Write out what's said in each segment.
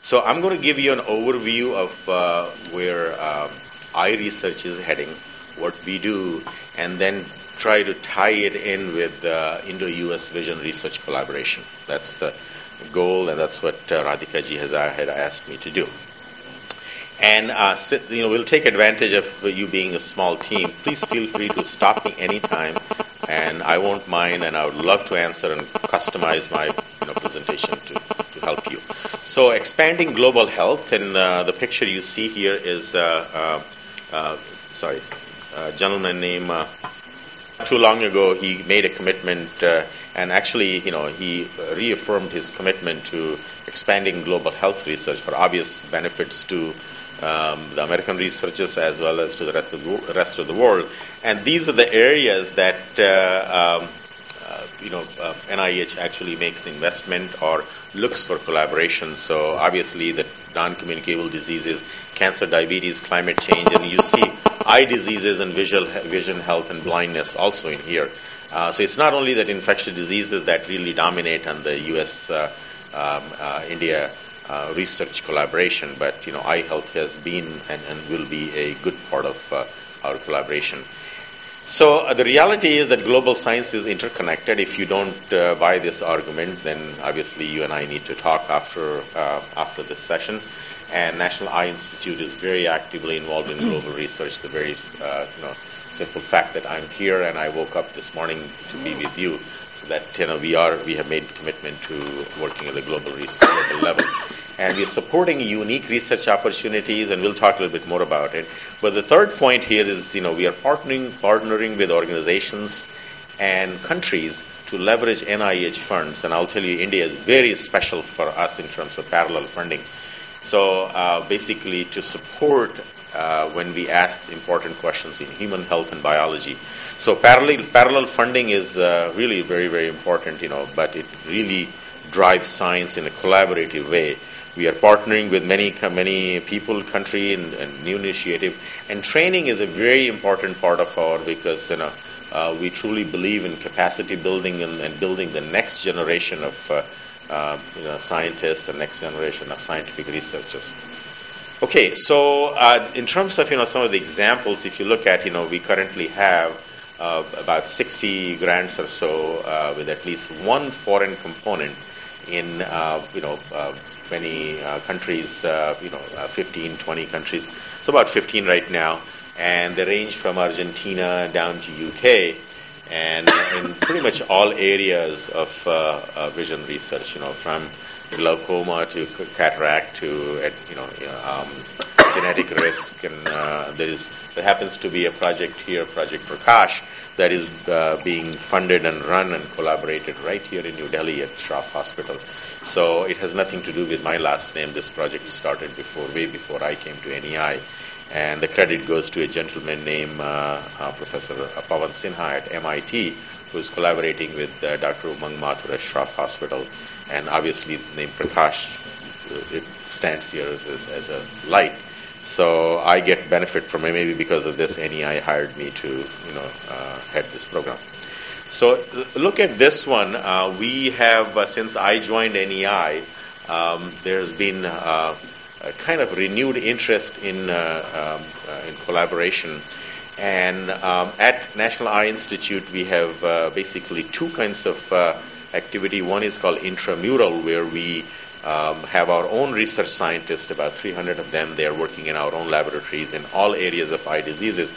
So I'm going to give you an overview of where iResearch is heading, what we do, and then try to tie it in with Indo-US Vision Research Collaboration. That's the goal, and that's what Radhika ji had asked me to do. And we'll take advantage of you being a small team. Please feel free to stop me anytime, and I won't mind, and I would love to answer and customize my presentation to help you. So expanding global health, and the picture you see here is a gentleman named, too long ago, he made a commitment, and actually, he reaffirmed his commitment to expanding global health research for obvious benefits to the American researchers as well as to the rest of the world. And these are the areas that NIH actually makes investment or looks for collaboration. So obviously the non-communicable diseases, cancer, diabetes, climate change, and you see eye diseases and vision health and blindness also in here. So it's not only that infectious diseases that really dominate on the U.S. India research collaboration, but eye health has been and will be a good part of our collaboration. So the reality is that global science is interconnected. If you don't buy this argument, then obviously you and I need to talk after this session. And National Eye Institute is very actively involved in global research. The very simple fact that I'm here and I woke up this morning to be with you, so that we have made commitment to working at the global level. And we're supporting unique research opportunities, and we'll talk a little bit more about it. But the third point here is, we are partnering with organizations and countries to leverage NIH funds. And I'll tell you, India is very special for us in terms of parallel funding. So basically to support when we ask important questions in human health and biology. So parallel funding is really very, very important, but it really drives science in a collaborative way. We are partnering with many people, country, and new initiative. And training is a very important part of our, because we truly believe in capacity building and building the next generation of scientists and next generation of scientific researchers. Okay, so in terms of some of the examples, if you look at we currently have about 60 grants or so with at least one foreign component in 20 countries, 15, 20 countries. So about 15 right now, and they range from Argentina down to UK, and in pretty much all areas of vision research, from glaucoma to cataract to genetic risk, and there happens to be a project here, Project Prakash, that is being funded and run and collaborated right here in New Delhi at Shroff Hospital. So it has nothing to do with my last name. This project started way before I came to NEI. And the credit goes to a gentleman named Professor Pawan Sinha at MIT, who is collaborating with Dr. Umang Mathur at Shroff Hospital. And obviously the name Prakash, it stands here as a light. So I get benefit from it, maybe because of this. NEI hired me to head this program. So look at this one. We have, since I joined NEI, there's been a kind of renewed interest in collaboration. And at National Eye Institute, we have basically two kinds of activity. One is called intramural, where we have our own research scientists, about 300 of them. They are working in our own laboratories in all areas of eye diseases.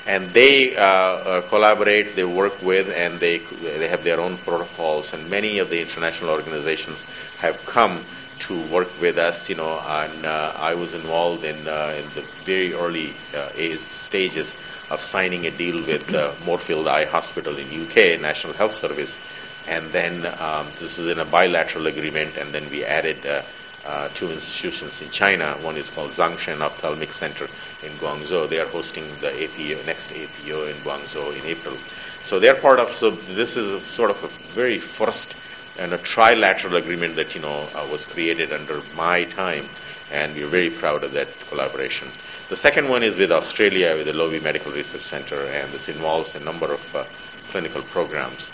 And they collaborate, they work with, and they have their own protocols. And many of the international organizations have come to work with us, and I was involved in the very early stages of signing a deal with Moorfield Eye Hospital in UK, National Health Service. And then this was in a bilateral agreement, and then we added two institutions in China. One is called Zhongshan Ophthalmic Center in Guangzhou. They are hosting the next APO in Guangzhou in April. So they're part of, so this is sort of a very first and a trilateral agreement that, was created under my time, and we're very proud of that collaboration. The second one is with Australia, with the Lowy Medical Research Center, and this involves a number of clinical programs.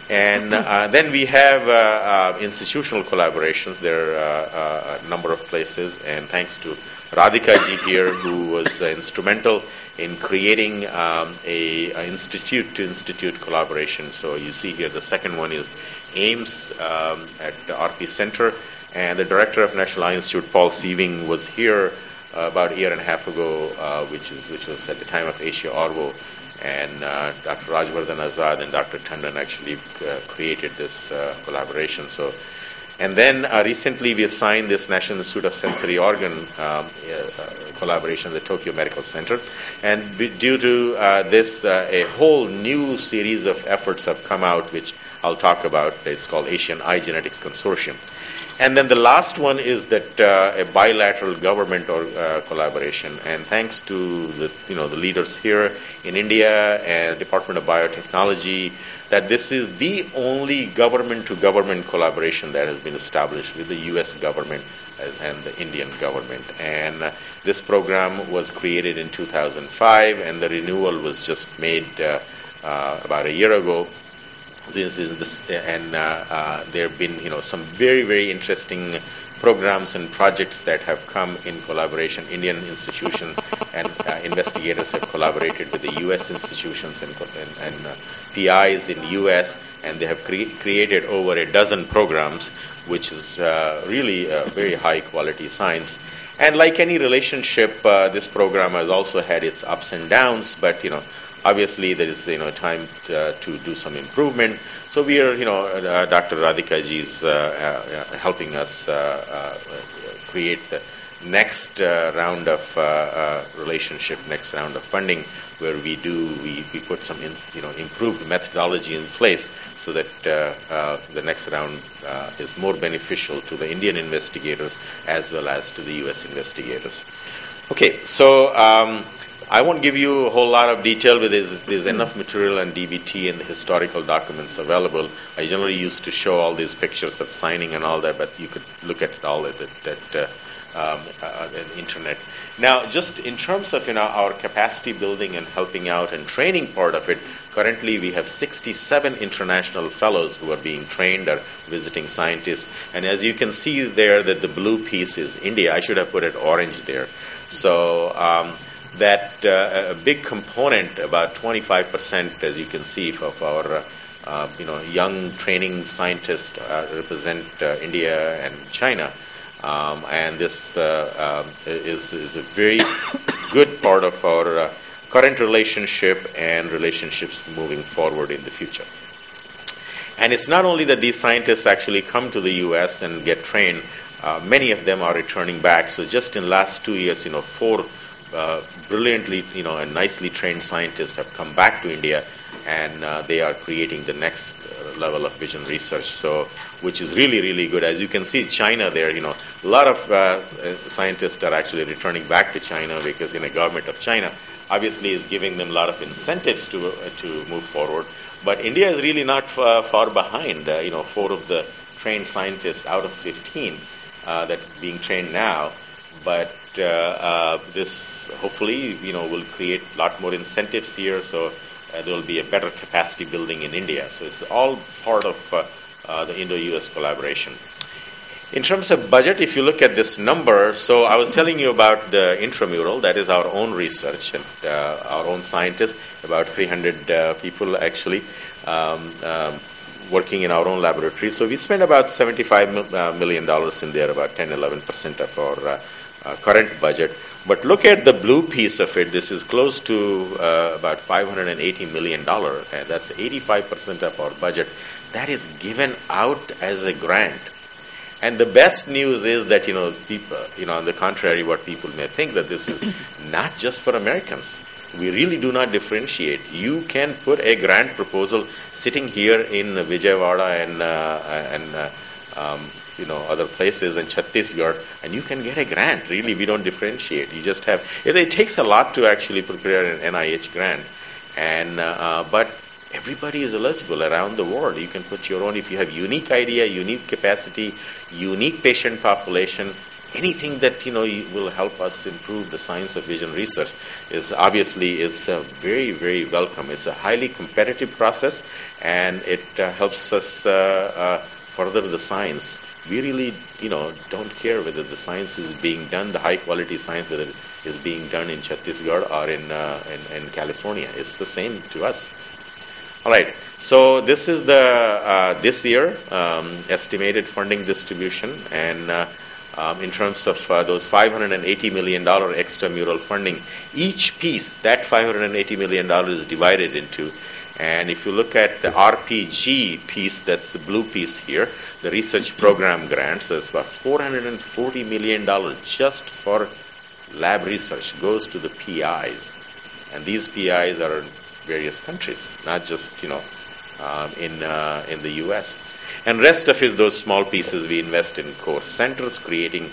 And then we have institutional collaborations. There are a number of places, and thanks to Radhika ji here, who was instrumental in creating a institute-to-institute collaboration. So you see here the second one is AIMS at the RP Center, and the director of National Eye Institute, Paul Sieving, was here about a year and a half ago, which was at the time of Asia Orvo. And Dr. Rajvardhan Azad and Dr. Tandon actually created this collaboration. So, and then recently we have signed this National Institute of Sensory Organ collaboration, the Tokyo Medical Center. And due to this, a whole new series of efforts have come out, which I'll talk about. It's called Asian Eye Genetics Consortium. And then the last one is that a bilateral government or collaboration. And thanks to the leaders here in India and Department of Biotechnology, that this is the only government-to-government collaboration that has been established with the U.S. government and the Indian government. And this program was created in 2005, and the renewal was just made about a year ago. And there have been, some very, very interesting programs and projects that have come in collaboration. Indian institutions and investigators have collaborated with the U.S. institutions and PIs in the U.S., and they have created over a dozen programs, which is really very high-quality science. And like any relationship, this program has also had its ups and downs, but, obviously, there is time to do some improvement. So we are, Dr. Radhika ji is helping us create the next round of relationship, next round of funding, where we put some improved methodology in place so that the next round is more beneficial to the Indian investigators as well as to the U.S. investigators. Okay, so. I won't give you a whole lot of detail, but there's enough material on DBT and the historical documents available. I generally used to show all these pictures of signing and all that, but you could look at it all at the internet. Now, just in terms of our capacity building and helping out and training part of it, currently we have 67 international fellows who are being trained or visiting scientists. And as you can see there, that the blue piece is India. I should have put it orange there. So. That a big component, about 25%, as you can see, of our young training scientists represent India and China, and this is a very good part of our current relationship and relationships moving forward in the future. And it's not only that these scientists actually come to the U.S. and get trained; many of them are returning back. So just in the last 2 years, 4. Brilliantly, and nicely trained scientists have come back to India, and they are creating the next level of vision research. So, which is really, really good. As you can see, China there, a lot of scientists are actually returning back to China because, government of China obviously is giving them a lot of incentives to move forward. But India is really not far behind. 4 of the trained scientists out of 15 that are being trained now, but this hopefully will create a lot more incentives here, so there will be a better capacity building in India. So it's all part of the Indo-US collaboration. In terms of budget, if you look at this number, so I was telling you about the intramural, that is our own research and our own scientists, about 300 people actually working in our own laboratory. So we spend about $75 million in there, about 10-11% of our current budget. But look at the blue piece of it. This is close to about $580 million, and that's 85% of our budget. That is given out as a grant. And the best news is that, people, on the contrary, what people may think, that this is not just for Americans. We really do not differentiate. You can put a grant proposal sitting here in Vijayawada and other places in Chhattisgarh, and you can get a grant. Really, we don't differentiate. You just have. It takes a lot to actually prepare an NIH grant, and but everybody is eligible around the world. You can put your own if you have unique idea, unique capacity, unique patient population. anything that will help us improve the science of vision research is very, very welcome. It's a highly competitive process, and it helps us further the science. We really don't care whether the science is being done, the high quality science, whether it is being done in Chhattisgarh or in California. It's the same to us. All right. So this is the this year estimated funding distribution, and in terms of those $580 million extramural funding, each piece, that $580 million is divided into. And if you look at the RPG piece, that's the blue piece here, the research program grants, there's about $440 million just for lab research goes to the PIs. And these PIs are in various countries, not just, in the U.S. And rest of those small pieces we invest in core centers, creating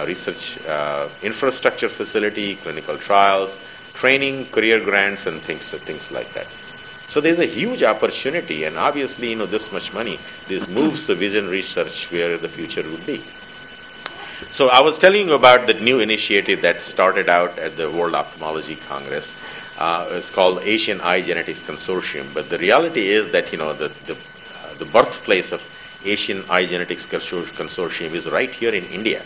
research infrastructure facility, clinical trials, training, career grants, and things like that. So there's a huge opportunity, and obviously, this much money, this moves the vision research where the future would be. So I was telling you about the new initiative that started out at the World Ophthalmology Congress. It's called Asian Eye Genetics Consortium, but the reality is that, the birthplace of Asian Eye Genetics Consortium is right here in India.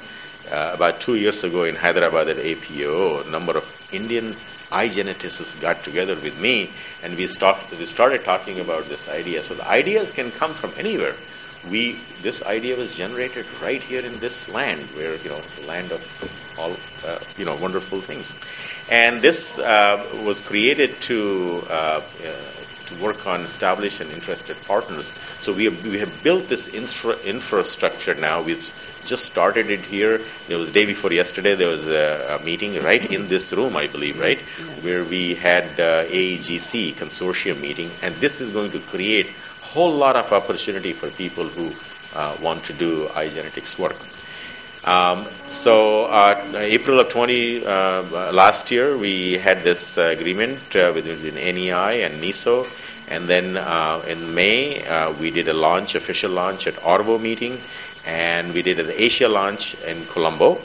About 2 years ago in Hyderabad at APO, a number of Indian eye geneticists got together with me, and we started talking about this idea. So the ideas can come from anywhere. This idea was generated right here in this land, where the land of all wonderful things, and this was created to work on establish and interested partners. So we have built this infrastructure now. We've just started it here. There was day before yesterday, there was a meeting right in this room, I believe, right? Yeah. Where we had AEGC consortium meeting, and this is going to create a whole lot of opportunity for people who want to do eye genetics work. April of last year, we had this agreement between NEI and NISO, and then in May, we did official launch at Orvo meeting, and we did an Asia launch in Colombo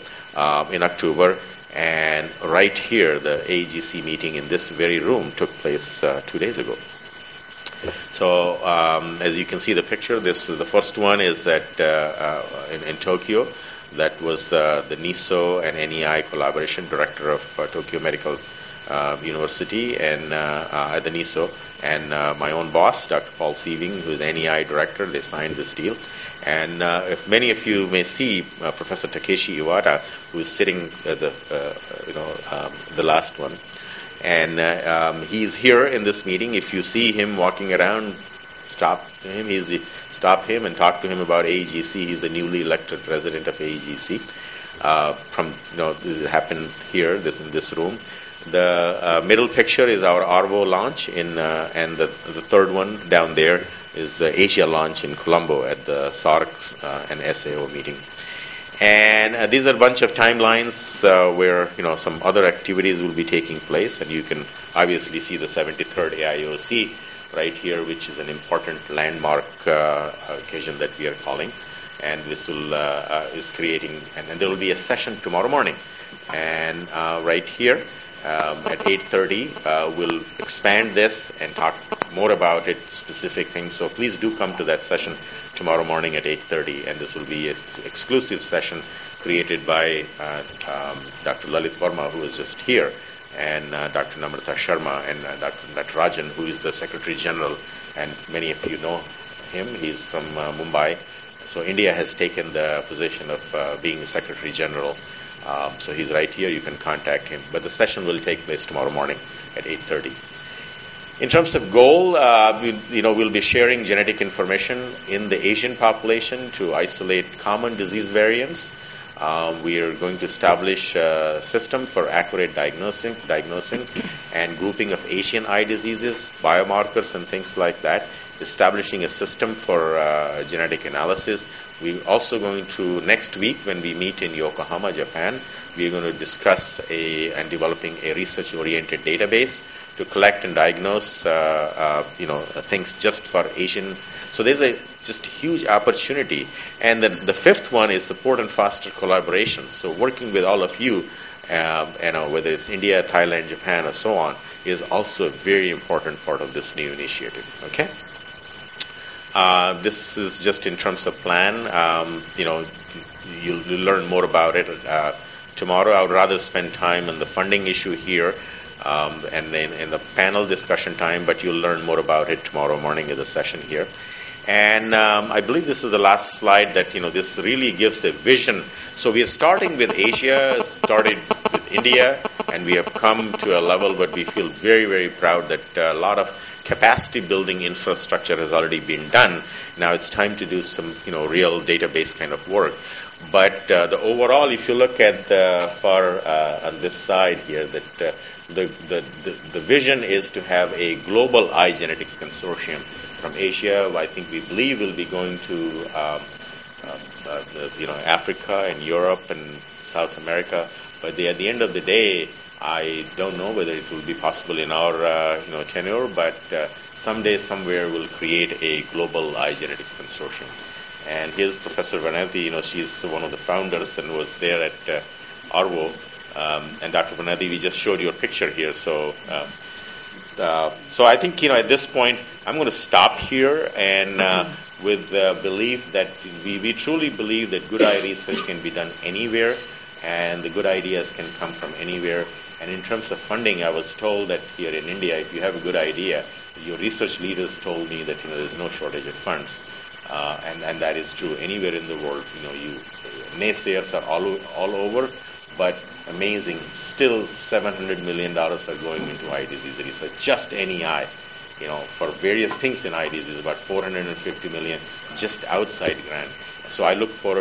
in October, and right here, the AEGC meeting in this very room took place 2 days ago. So as you can see the picture, the first one is in Tokyo. That was the NISO and NEI collaboration, director of Tokyo Medical University and at the NISO, and my own boss, Dr. Paul Sieving, who is the NEI director. They signed this deal. And if many of you may see Professor Takeshi Iwata, who is sitting at the last one, and he's here in this meeting. If you see him walking around, stop him. Stop him and talk to him about AEGC. He's the newly elected president of AEGC. This happened here, in this room. The middle picture is our Orvo launch, and the third one down there is the Asia launch in Colombo at the SARC and SAO meeting. And these are a bunch of timelines where some other activities will be taking place, and you can obviously see the 73rd AIOC right here, which is an important landmark occasion that we are calling, and this is creating, and there will be a session tomorrow morning, and right here at 8:30 we'll expand this and talk more about it, specific things. So please do come to that session tomorrow morning at 8:30, and this will be an exclusive session created by Dr. Lalit Verma, who is just here, and Dr. Namrata Sharma, and Dr. Natarajan, who is the Secretary General, and many of you know him. He's from Mumbai. So India has taken the position of being Secretary General. So he's right here. You can contact him. But the session will take place tomorrow morning at 8:30. In terms of goal, we'll be sharing genetic information in the Asian population to isolate common disease variants. We are going to establish a system for accurate diagnosing and grouping of Asian eye diseases, biomarkers, and things like that. establishing a system for genetic analysis. We're also going to, next week when we meet in Yokohama, Japan, we're going to discuss and developing a research-oriented database to collect and diagnose things just for Asian. So there's a just huge opportunity. And the fifth one is support and foster collaboration. So working with all of you, whether it's India, Thailand, Japan, or so on, is also a very important part of this new initiative. Okay. This is just in terms of plan. You'll learn more about it tomorrow. I would rather spend time on the funding issue here and in the panel discussion time, but you'll learn more about it tomorrow morning in the session here. And I believe this is the last slide that, this really gives a vision. So we are starting with Asia, started with India, and we have come to a level where we feel very, very proud that a lot of capacity building infrastructure has already been done. Now it's time to do some, real database kind of work. But the overall, if you look at far on this side here, that the vision is to have a global eye genetics consortium from Asia. I think we believe we'll be going to Africa and Europe and South America. But at the end of the day, I don't know whether it will be possible in our tenure, but someday, somewhere, we'll create a global eye genetics consortium. And here's Professor Vanati. She's one of the founders and was there at Arvo. And Dr. Vanati, we just showed you a picture here. So I think at this point, I'm going to stop here and with the belief that we truly believe that good eye research can be done anywhere, and the good ideas can come from anywhere. And in terms of funding, I was told that here in India, if you have a good idea, your research leaders told me that there's no shortage of funds, and that is true anywhere in the world. Naysayers are all over, but amazing. Still, $700 million are going into eye disease research, just NEI. For various things in eye disease, about $450 million just outside grant. So I look forward